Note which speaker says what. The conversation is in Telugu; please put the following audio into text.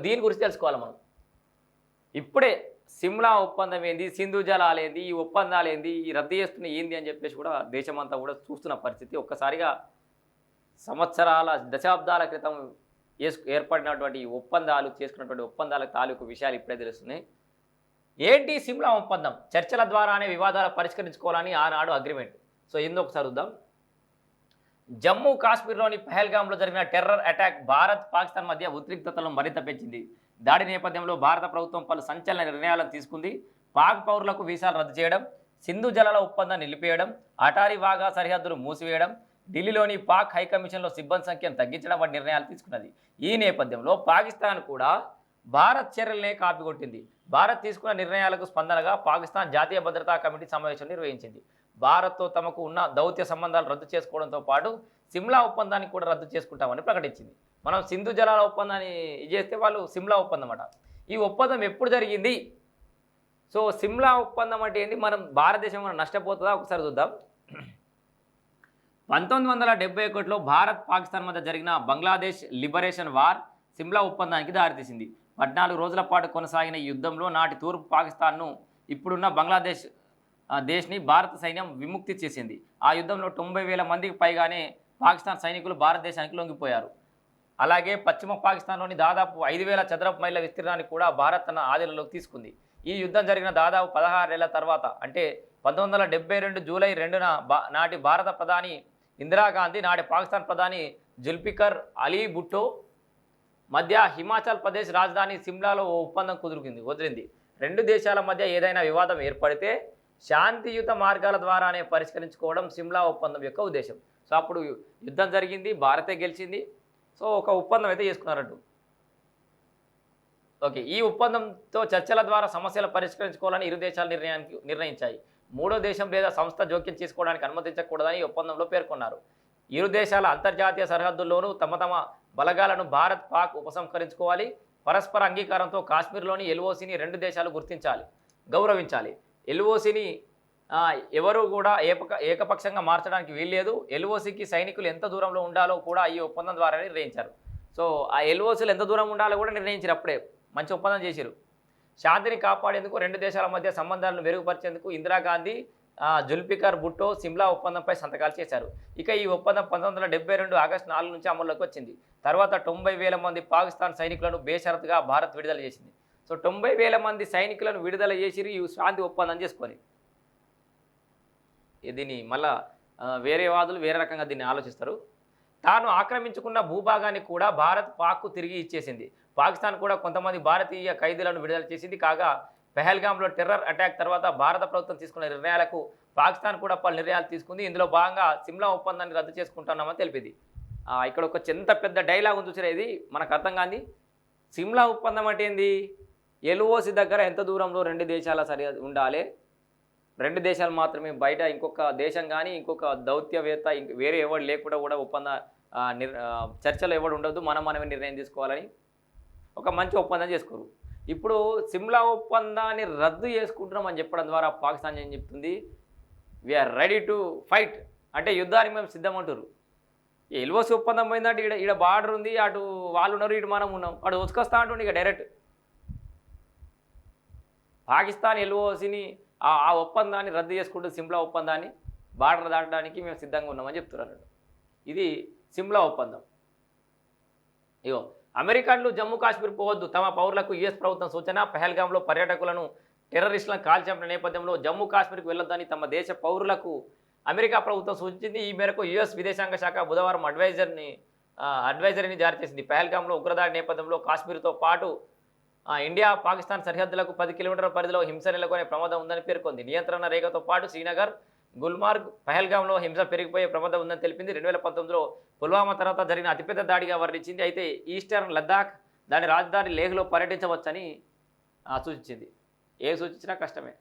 Speaker 1: దీని గురించి తెలుసుకోవాలి మనం. ఇప్పుడే సిమ్లా ఒప్పందం ఏంది, సింధు జలాలు ఏంది, ఈ ఒప్పందాలు ఏంది, ఈ రద్దు చేస్తున్న ఏంది అని చెప్పేసి కూడా దేశమంతా కూడా చూస్తున్న పరిస్థితి. ఒక్కసారిగా సంవత్సరాల దశాబ్దాల క్రితం ఏర్పడినటువంటి ఒప్పందాలు, చేసుకున్నటువంటి ఒప్పందాల తాలూకు విషయాలు ఇప్పుడే తెలుస్తున్నాయి. ఏంటి సిమ్లా ఒప్పందం? చర్చల ద్వారానే వివాదాలు పరిష్కరించుకోవాలని ఆనాడు అగ్రిమెంట్. సో ఇందులో ఒకసారి చూద్దాం. జమ్మూ కాశ్మీర్లోని పహల్గామ్లో జరిగిన టెర్రర్ అటాక్ భారత్ పాకిస్తాన్ మధ్య ఉద్రిక్తతలను మరింత పెంచింది. దాడి నేపథ్యంలో భారత ప్రభుత్వం పలు సంచలన నిర్ణయాలను తీసుకుంది. పాక్ పౌరులకు వీసాలు రద్దు చేయడం, సింధు జలాల ఒప్పందాన్ని నిలిపేయడం, అటారీ వాఘా సరిహద్దును మూసివేయడం, ఢిల్లీలోని పాక్ హైకమిషన్లో సిబ్బంది సంఖ్యను తగ్గించడం వంటి నిర్ణయాలు తీసుకున్నది. ఈ నేపథ్యంలో పాకిస్తాన్ కూడా భారత్ చర్యలనే కాపీకొట్టింది. భారత్ తీసుకున్న నిర్ణయాలకు స్పందనగా పాకిస్తాన్ జాతీయ భద్రతా కమిటీ సమావేశం నిర్వహించింది. భారత్తో తమకు ఉన్న దౌత్య సంబంధాలు రద్దు చేసుకోవడంతో పాటు సిమ్లా ఒప్పందాన్ని కూడా రద్దు చేసుకుంటామని ప్రకటించింది. మనం సింధు జలాల ఒప్పందాన్ని చేస్తే వాళ్ళు సిమ్లా ఒప్పందం అట. ఈ ఒప్పందం ఎప్పుడు జరిగింది? సో సిమ్లా ఒప్పందం అంటే ఏంటి? మనం భారతదేశం మనం నష్టపోతుందా? ఒకసారి చూద్దాం. 1971లో భారత్ పాకిస్తాన్ మధ్య జరిగిన బంగ్లాదేశ్ లిబరేషన్ వార్ సిమ్లా ఒప్పందానికి దారితీసింది. 14 రోజుల పాటు కొనసాగిన ఈ యుద్ధంలో నాటి తూర్పు పాకిస్తాన్ను, ఇప్పుడున్న బంగ్లాదేశ్ దేశ్ని భారత సైన్యం విముక్తి చేసింది. ఆ యుద్ధంలో 90,000 మందికి పైగానే పాకిస్తాన్ సైనికులు భారతదేశానికి లొంగిపోయారు. అలాగే పశ్చిమ పాకిస్తాన్లోని దాదాపు 5,000 చదరపు మైళ్ళ విస్తీర్ణాన్ని కూడా భారత్ తన ఆధీనంలోకి తీసుకుంది. ఈ యుద్ధం జరిగిన దాదాపు 16 ఏళ్ల తర్వాత, అంటే 1972 జూలై 2న నాటి భారత ప్రధాని ఇందిరాగాంధీ, నాటి పాకిస్తాన్ ప్రధాని జుల్ఫికర్ అలీ భుట్టో మధ్య హిమాచల్ ప్రదేశ్ రాజధాని సిమ్లాలో ఓ ఒప్పందం వదిలింది. రెండు దేశాల మధ్య ఏదైనా వివాదం ఏర్పడితే శాంతియుత మార్గాల ద్వారానే పరిష్కరించుకోవడం సిమ్లా ఒప్పందం యొక్క ఉద్దేశం. సో అప్పుడు యుద్ధం జరిగింది, భారతే గెలిచింది. సో ఒక ఒప్పందం అయితే చేసుకున్నారట. ఓకే, ఈ ఒప్పందంతో చర్చల ద్వారా సమస్యలు పరిష్కరించుకోవాలని ఇరు దేశాలు నిర్ణయించాయి. మూడో దేశం లేదా సంస్థ జోక్యం చేసుకోవడానికి అనుమతించకూడదని ఈ ఒప్పందంలో పేర్కొన్నారు. ఇరు దేశాల అంతర్జాతీయ సరిహద్దుల్లోనూ తమ తమ బలగాలను భారత్, పాక్ ఉపసంహరించుకోవాలి. పరస్పర అంగీకారంతో కాశ్మీర్లోని ఎల్ఓసిని రెండు దేశాలు గౌరవించాలి. ఎల్ఓసిని ఎవరు కూడా ఏకపక్షంగా మార్చడానికి వీల్లేదు. ఎల్ఓసికి సైనికులు ఎంత దూరంలో ఉండాలో కూడా ఈ ఒప్పందం ద్వారా నిర్ణయించారు. సో ఆ ఎల్ఓసీలు ఎంత దూరం ఉండాలో కూడా నిర్ణయించారు. అప్పుడే మంచి ఒప్పందం చేశారు. శాంతిని కాపాడేందుకు రెండు దేశాల మధ్య సంబంధాలను మెరుగుపరిచేందుకు ఇందిరాగాంధీ, జుల్ఫికర్ భుట్టో సిమ్లా ఒప్పందంపై సంతకాలు చేశారు. ఇక ఈ ఒప్పందం 1972 ఆగస్టు 4 నుంచి అమల్లోకి వచ్చింది. తర్వాత 90,000 మంది పాకిస్తాన్ సైనికులను బేషరతుగా భారత్ విడుదల చేసింది. సో 90,000 మంది సైనికులను విడుదల చేసి ఈ శాంతి ఒప్పందం చేసుకొని, దీన్ని మళ్ళా వేరే వాదులు వేరే రకంగా దీన్ని ఆలోచిస్తారు. తాను ఆక్రమించుకున్న భూభాగాన్ని కూడా భారత్ పాక్కు తిరిగి ఇచ్చేసింది. పాకిస్తాన్ కూడా కొంతమంది భారతీయ ఖైదీలను విడుదల చేసింది. కాగా పహల్గామ్లో టెర్రర్ అటాక్ తర్వాత భారత ప్రభుత్వం తీసుకున్న నిర్ణయాలకు పాకిస్తాన్ కూడా పలు నిర్ణయాలు తీసుకుంది. ఇందులో భాగంగా సిమ్లా ఒప్పందాన్ని రద్దు చేసుకుంటున్నామని తెలిపింది. ఇక్కడ ఒక ఎంత పెద్ద డైలాగ్ ఉంది చూసారా, ఇది మనకు అర్థం కాంది. సిమ్లా ఒప్పందం అంటే ఏంది? ఎల్ఓసి దగ్గర ఎంత దూరంలో రెండు దేశాల సరిహద్దు ఉండాలి, రెండు దేశాలు మాత్రమే, బయట ఇంకొక దేశం కానీ ఇంకొక దౌత్యవేత్త వేరే ఎవరు లేకుండా కూడా ఒప్పంద చర్చలు ఎవరు ఉండదు, మనమే నిర్ణయం తీసుకోవాలని ఒక మంచి ఒప్పందం చేసుకోరు. ఇప్పుడు సిమ్లా ఒప్పందాన్ని రద్దు చేసుకుంటున్నామని చెప్పడం ద్వారా పాకిస్తాన్ ఏం చెప్తుంది? వీఆర్ రెడీ టు ఫైట్, అంటే యుద్ధానికి మేము సిద్ధమంటారు. ఎల్ఓసి ఒప్పందం పోయిందంటే ఇక్కడ బార్డర్ ఉంది, అటు వాళ్ళు ఉన్నారు, ఇటు మనం ఉన్నాం, అటు వచ్చుకొస్తా అంటుండే ఇక డైరెక్ట్. పాకిస్తాన్ ఎల్ఓసిని ఆ ఒప్పందాన్ని రద్దు చేసుకుంటూ సిమ్లా ఒప్పందాన్ని బార్డర్ దాటడానికి మేము సిద్ధంగా ఉన్నామని చెప్తున్నారు. ఇది సిమ్లా ఒప్పందం. ఇగో, అమెరికన్లు జమ్మూ కాశ్మీర్ పోవద్దు, తమ పౌరులకు యుఎస్ ప్రభుత్వం సూచన. పహల్గామ్లో పర్యాటకులను టెర్రరిస్టులను కాల్చంపిన నేపథ్యంలో జమ్మూ కాశ్మీర్కు వెళ్లొద్దని తమ దేశ పౌరులకు అమెరికా ప్రభుత్వం సూచించింది. ఈ మేరకు యుఎస్ విదేశాంగ శాఖ బుధవారం అడ్వైజరీని జారీ చేసింది. పహల్గామ్లో ఉగ్రదాడి నేపథ్యంలో కాశ్మీర్తో పాటు ఇండియా పాకిస్తాన్ సరిహద్దులకు 10 కిలోమీటర్ల పరిధిలో హింస నెలకొనే ప్రమాదం ఉందని పేర్కొంది. నియంత్రణ రేఖతో పాటు శ్రీనగర్, గుల్మార్గ్, పహల్గామ్లో హింస పెరిగిపోయే ప్రమాదం ఉందని తెలిపింది. 2019లో పుల్వామా తర్వాత జరిగిన అతిపెద్ద దాడిగా వర్ణించింది. అయితే ఈస్టర్న్ లద్దాఖ్ దాని రాజధాని లేహ్లో పర్యటించవచ్చని సూచించింది. ఏ సూచించినా కష్టమే.